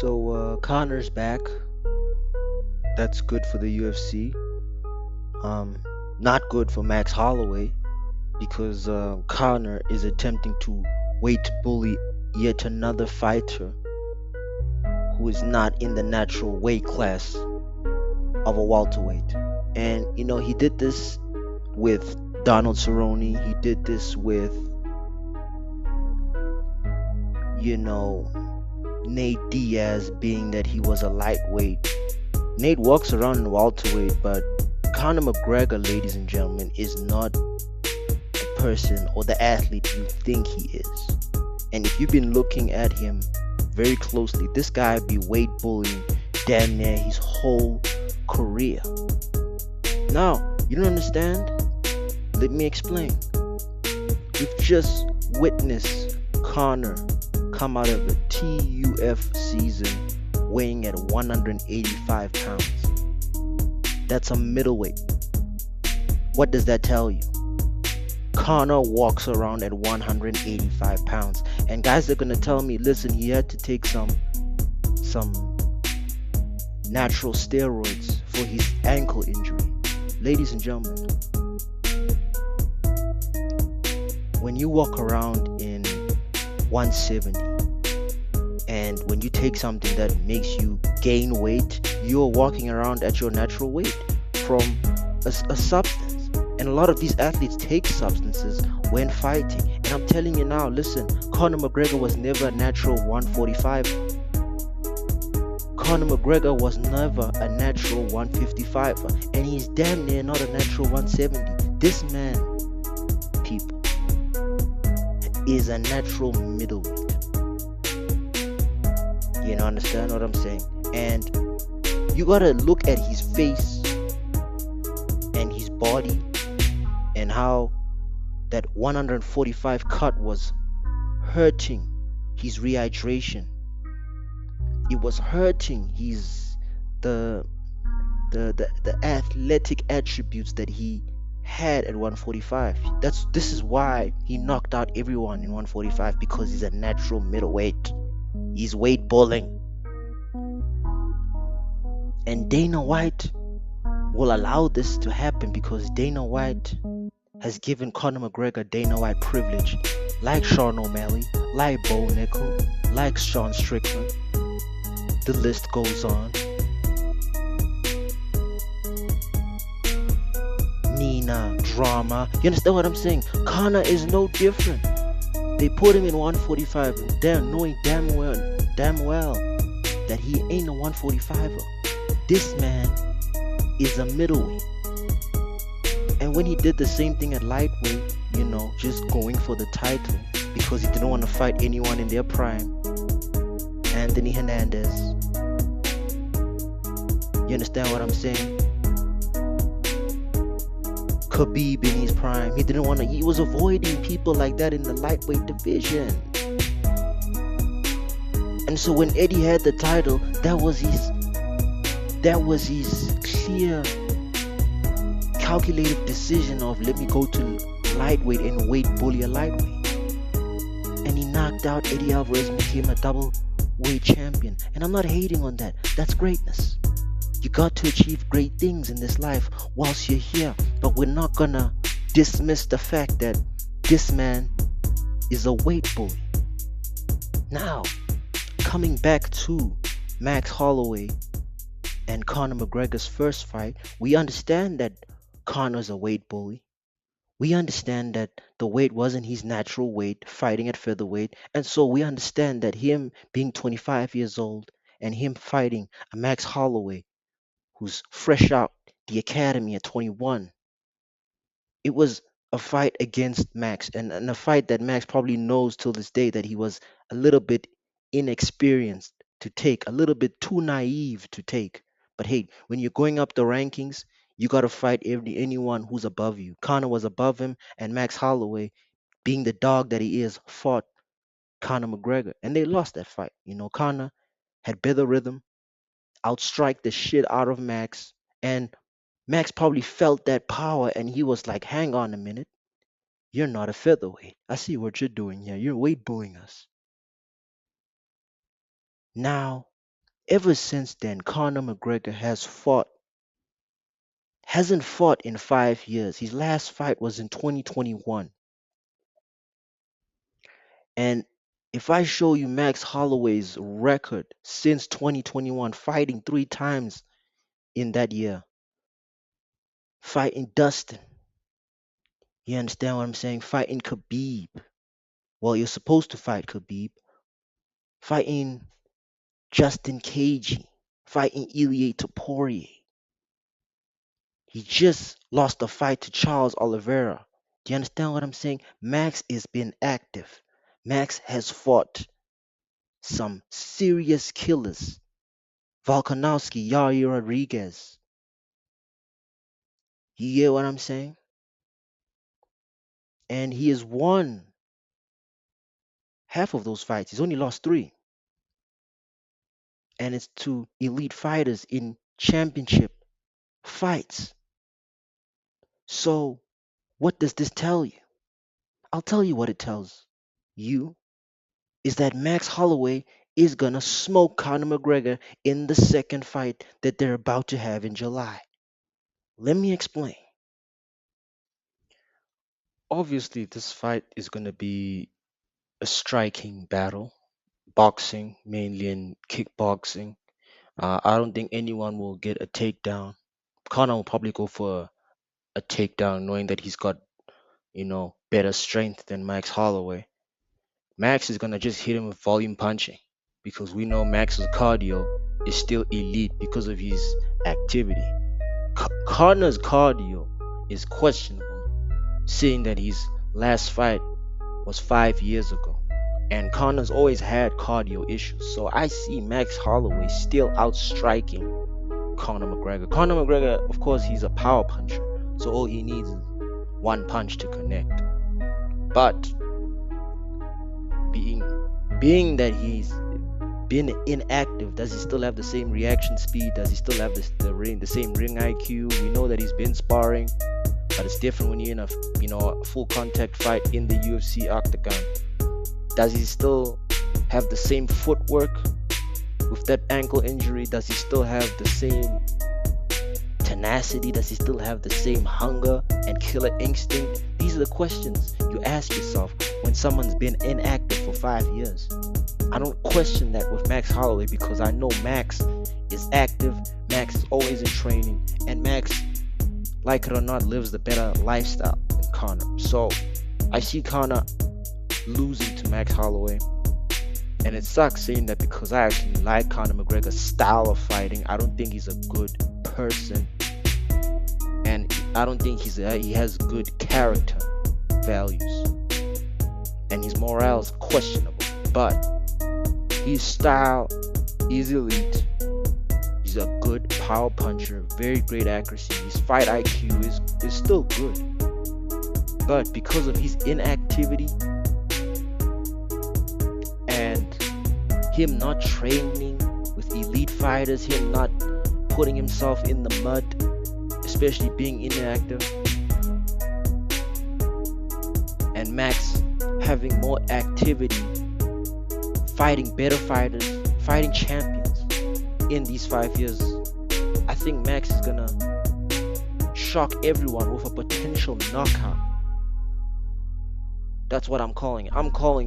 Connor's back. That's good for the UFC. Um, Not good for Max Holloway because Connor is attempting to weight bully yet another fighter who is not in the natural weight class of a welterweight. And he did this with Donald Cerrone. He did this with you know Nate Diaz, being that he was a lightweight. Nate walks around in welterweight, but Conor McGregor, ladies and gentlemen, is not the person or the athlete you think he is. And if you've been looking at him very closely, this guy be weight bullying damn near his whole career. Now, you don't understand? Let me explain. We've just witnessed Conor come out of a TUF season weighing at 185 pounds. That's a middleweight. What does that tell you? Conor walks around at 185 pounds. And guys are gonna tell me, listen, he had to take some natural steroids for his ankle injury. Ladies and gentlemen, when you walk around in 170 and when you take something that makes you gain weight, you're walking around at your natural weight from a substance. And a lot of these athletes take substances when fighting. And I'm telling you now, listen, Conor McGregor was never a natural 145. Conor McGregor was never a natural 155. And he's damn near not a natural 170. This man, people, is a natural middleweight. You know, understand what I'm saying? And you gotta look at his face and his body and how that 145 cut was hurting his rehydration. It was hurting his the athletic attributes that he had at 145. This is why he knocked out everyone in 145, because he's a natural middleweight. He's weight bullying. And Dana White will allow this to happen because Dana White has given Conor McGregor Dana White privilege, like Sean O'Malley, like Bo Nickel, like Sean Strickland. The list goes on. Nina, drama. You understand what I'm saying? Conor is no different. They put him in 145, knowing damn well that he ain't a 145er. This man is a middleweight. And when he did the same thing at lightweight, just going for the title because he didn't want to fight anyone in their prime, Anthony Hernandez. You understand what I'm saying? Khabib in his prime. He was avoiding people like that in the lightweight division. And so when Eddie had the title, that was his clear, calculated decision of, let me go to lightweight and weight bully a lightweight. And he knocked out Eddie Alvarez and became a double weight champion. And I'm not hating on that. That's greatness. You got to achieve great things in this life whilst you're here. But we're not gonna dismiss the fact that this man is a weight bully. Now, coming back to Max Holloway and Conor McGregor's first fight, we understand that Conor's a weight bully. We understand that the weight wasn't his natural weight, fighting at featherweight. And so we understand that him being 25 years old and him fighting a Max Holloway who's fresh out the academy at 21, it was a fight against Max, and a fight that Max probably knows till this day that he was a little bit inexperienced to take, a little bit too naive to take. But hey, when you're going up the rankings, you got to fight anyone who's above you. Conor was above him, and Max Holloway, being the dog that he is, fought Conor McGregor, and they lost that fight. Conor had better rhythm, outstrike the shit out of Max, and Max probably felt that power, and he was like, hang on a minute. You're not a featherweight. I see what you're doing here. You're weight bullying us. Now, Ever since then, Conor McGregor hasn't fought in 5 years. His last fight was in 2021. And if I show you Max Holloway's record since 2021, fighting 3 times in that year, fighting Dustin, you understand what I'm saying? Fighting Khabib. Well, you're supposed to fight Khabib. Fighting Justin Cagey. Fighting Ilia Topuria. He just lost a fight to Charles Oliveira. Do you understand what I'm saying? Max has been active. Max has fought some serious killers. Volkanovski, Yair Rodriguez. You get what I'm saying? And he has won half of those fights. He's only lost three. And it's to elite fighters in championship fights. So, what does this tell you? I'll tell you what it tells you is that Max Holloway is gonna smoke Conor McGregor in the second fight that they're about to have in July. Let me explain. Obviously, this fight is gonna be a striking battle, boxing, mainly in kickboxing. I don't think anyone will get a takedown. Conor will probably go for a takedown, knowing that he's got, better strength than Max Holloway. Max is gonna just hit him with volume punching because we know Max's cardio is still elite because of his activity. Connor's cardio is questionable, seeing that his last fight was 5 years ago. And Connor's always had cardio issues. So I see Max Holloway still outstriking Conor McGregor. Conor McGregor, of course, he's a power puncher. So all he needs is one punch to connect. But being that he's been inactive, does he still have the same reaction speed? Does he still have the same ring IQ? We know that he's been sparring, but it's different when you're in a full contact fight in the UFC Octagon. Does he still have the same footwork with that ankle injury? Does he still have the same tenacity? Does he still have the same hunger and killer instinct? These are the questions you ask yourself when someone's been inactive for 5 years. I don't question that with Max Holloway because I know Max is active, Max is always in training, and Max, like it or not, lives the better lifestyle than Conor. So I see Conor losing to Max Holloway, and it sucks saying that because I actually like Conor McGregor's style of fighting. I don't think he's a good person, and I don't think he has good character values, and his morale is questionable. But his style is elite. He's a good power puncher, very great accuracy. His fight IQ is still good, but because of his inactivity and him not training with elite fighters, him not putting himself in the mud, especially being inactive, and Max having more activity, fighting better fighters, fighting champions in these 5 years, I think Max is gonna shock everyone with a potential knockout. That's what I'm calling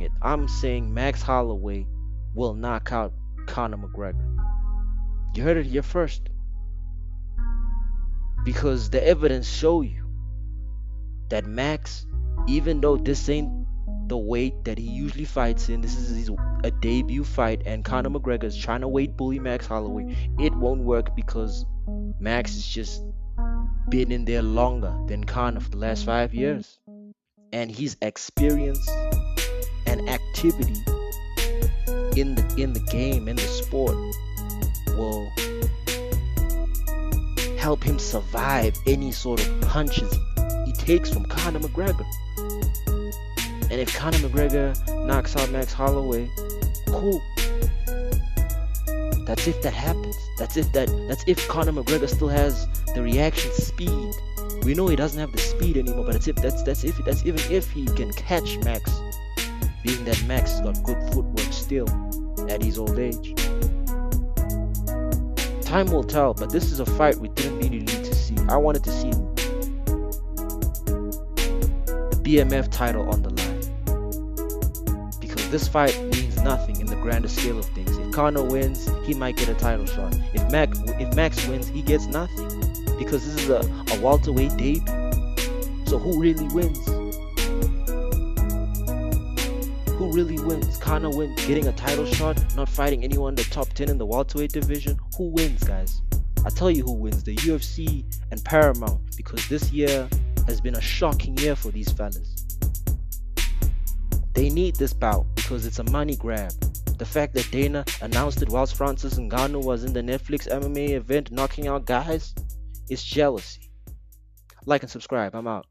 it. I'm saying Max Holloway will knock out Conor McGregor. You heard it here first. Because the evidence show you that Max, even though this ain't the weight that he usually fights in, this is a debut fight, and Conor McGregor is trying to weight bully Max Holloway, it won't work because Max has just been in there longer than Conor for the last 5 years. And his experience and activity in the game, in the sport, will help him survive any sort of punches he takes from Conor McGregor. And if Conor McGregor knocks out Max Holloway, cool. That's if that happens. That's if Conor McGregor still has the reaction speed. We know he doesn't have the speed anymore, but that's even if he can catch Max, being that Max has got good footwork still at his old age. Time will tell, but this is a fight we didn't really need to see. I wanted to see the BMF title on the line, because this fight means nothing in the grander scale of things. If Conor wins, he might get a title shot. If Max wins, he gets nothing, because this is a welterweight debut. So who really wins? Who really wins? Conor wins, getting a title shot, not fighting anyone in the top 10 in the welterweight division. Who wins, guys? I tell you who wins, the UFC and Paramount, because this year has been a shocking year for these fellas. They need this bout because it's a money grab. The fact that Dana announced it whilst Francis Ngannou was in the Netflix MMA event knocking out guys is jealousy. Like and subscribe. I'm out.